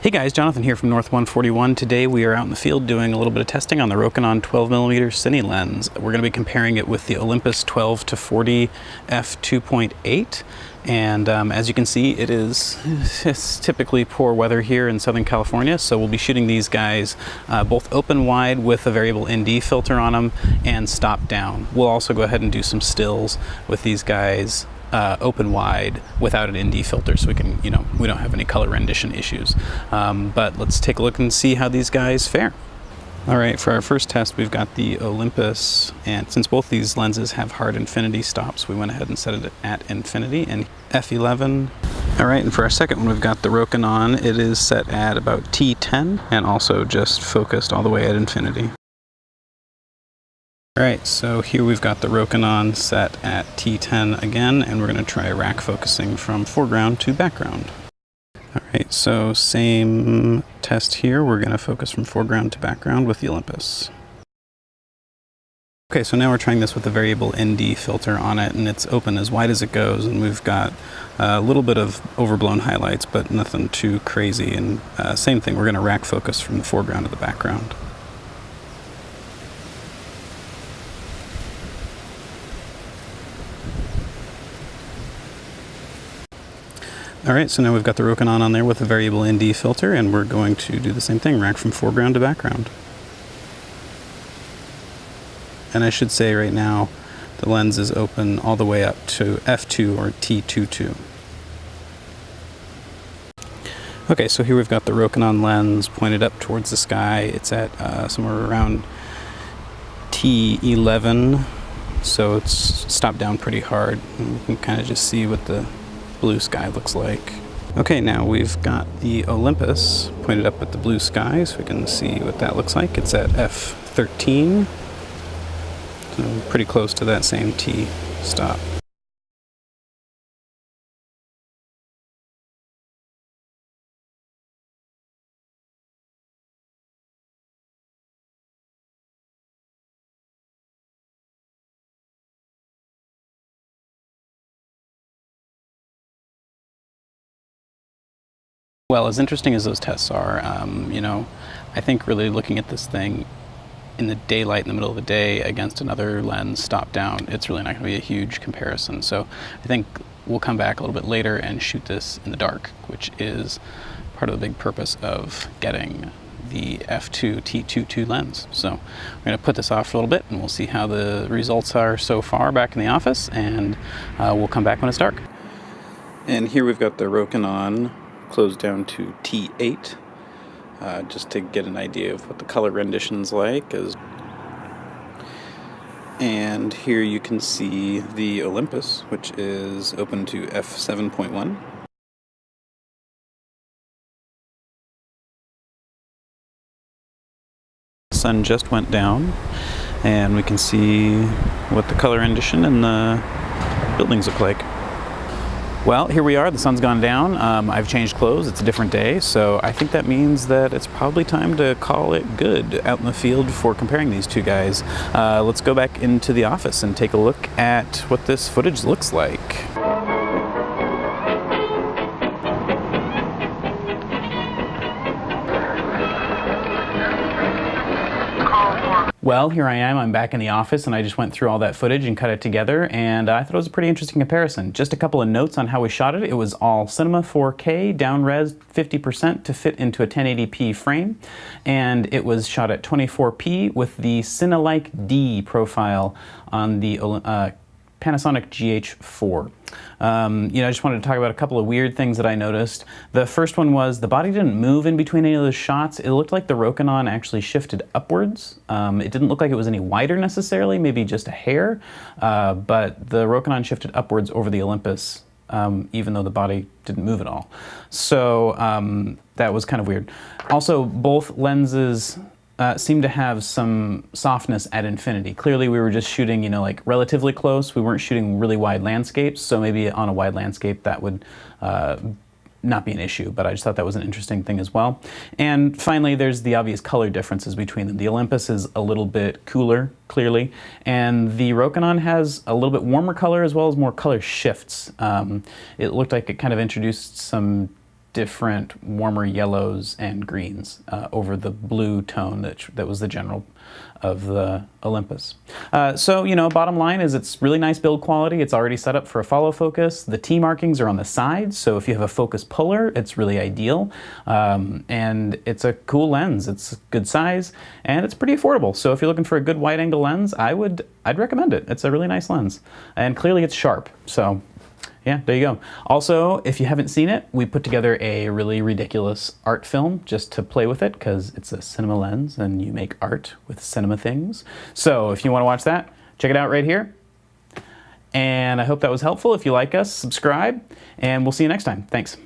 Hey guys, Jonathan here from North 141. Today we are out in the field doing a litll bit of testing on the Rokinon 12mm cine lens. We're going to be comparing it with the Olympus 12-40 f2.8. And as you can see, it's typically poor weather here in Southern California, so we'll be shooting these guys both open wide with a variable ND filter on them and stop down. We'll also go ahead and do some stills with these guys open wide without an ND filter, so we can, we don't have any color rendition issues. But let's take a look and see how these guys fare. All right, for our first test, we've got the Olympus, and since both these lenses have hard infinity stops, we went ahead and set it at infinity and f11. All right, and for our second one, we've got the Rokinon. It is set at about T10 and also just focused all the way at infinity. Alright, so here we've got the Rokinon set at T10 again, and we're going to try rack focusing from foreground to background. Alright, so same test here. We're going to focus from foreground to background with the Olympus. Okay, so now we're trying this with a variable ND filter on it, and it's open as wide as it goes, and we've got a little bit of overblown highlights, but nothing too crazy. And same thing, we're going to rack focus from the foreground to the background. Alright, so now we've got the Rokinon on there with a variable ND filter, and we're going to do the same thing, rack from foreground to background. And I should say right now, the lens is open all the way up to f2 or T2.2. Okay, so here we've got the Rokinon lens pointed up towards the sky. It's at somewhere around T11, so it's stopped down pretty hard. And we can kind of just see what the blue sky looks like. Okay, now we've got the Olympus pointed up at the blue sky, so we can see what that looks like. It's at f13, so pretty close to that same T stop. Well, as interesting as those tests are, I think really looking at this thing in the daylight in the middle of the day against another lens stop down, it's really not going to be a huge comparison. So I think we'll come back a little bit later and shoot this in the dark, which is part of the big purpose of getting the f2 T2.2 lens. So we're going to put this off for a little bit, and we'll see how the results are so far back in the office, and we'll come back when it's dark. And here we've got the Rokinon closed down to T8, just to get an idea of what the color rendition's like. And here you can see the Olympus, which is open to f7.1. The sun just went down, and we can see what the color rendition and the buildings look like. Well, here we are, the sun's gone down. I've changed clothes, it's a different day, so I think that means that it's probably time to call it good out in the field for comparing these two guys. Let's go back into the office and take a look at what this footage looks like. Well, here I am, I'm back in the office, and I just went through all that footage and cut it together, and I thought it was a pretty interesting comparison. Just a couple of notes on how we shot it. It was all Cinema 4K, down-res 50% to fit into a 1080p frame, and it was shot at 24p with the Cinelike D profile on the Panasonic GH4. I just wanted to talk about a couple of weird things that I noticed. The first one was the body didn't move in between any of those shots. It looked like the Rokinon actually shifted upwards. It didn't look like it was any wider necessarily, maybe just a hair, but the Rokinon shifted upwards over the Olympus, even though the body didn't move at all. So that was kind of weird. Also, both lenses seemed to have some softness at infinity. Clearly we were just shooting, like relatively close. We weren't shooting really wide landscapes, so maybe on a wide landscape that would not be an issue, but I just thought that was an interesting thing as well. And finally, there's the obvious color differences between them. The Olympus is a little bit cooler, clearly, and the Rokinon has a little bit warmer color as well as more color shifts. It looked like it kind of introduced some different warmer yellows and greens over the blue tone that was the general of the Olympus. So, you know, bottom line is it's really nice build quality. It's already set up for a follow focus. The T markings are on the sides, so if you have a focus puller, it's really ideal. And it's a cool lens. It's a good size, and it's pretty affordable. So if you're looking for a good wide angle lens, I'd recommend it. It's a really nice lens. And clearly it's sharp, so yeah, there you go. Also, if you haven't seen it, we put together a really ridiculous art film just to play with it, because it's a cinema lens and you make art with cinema things. So if you want to watch that, check it out right here. And I hope that was helpful. If you like us, subscribe, and we'll see you next time. Thanks.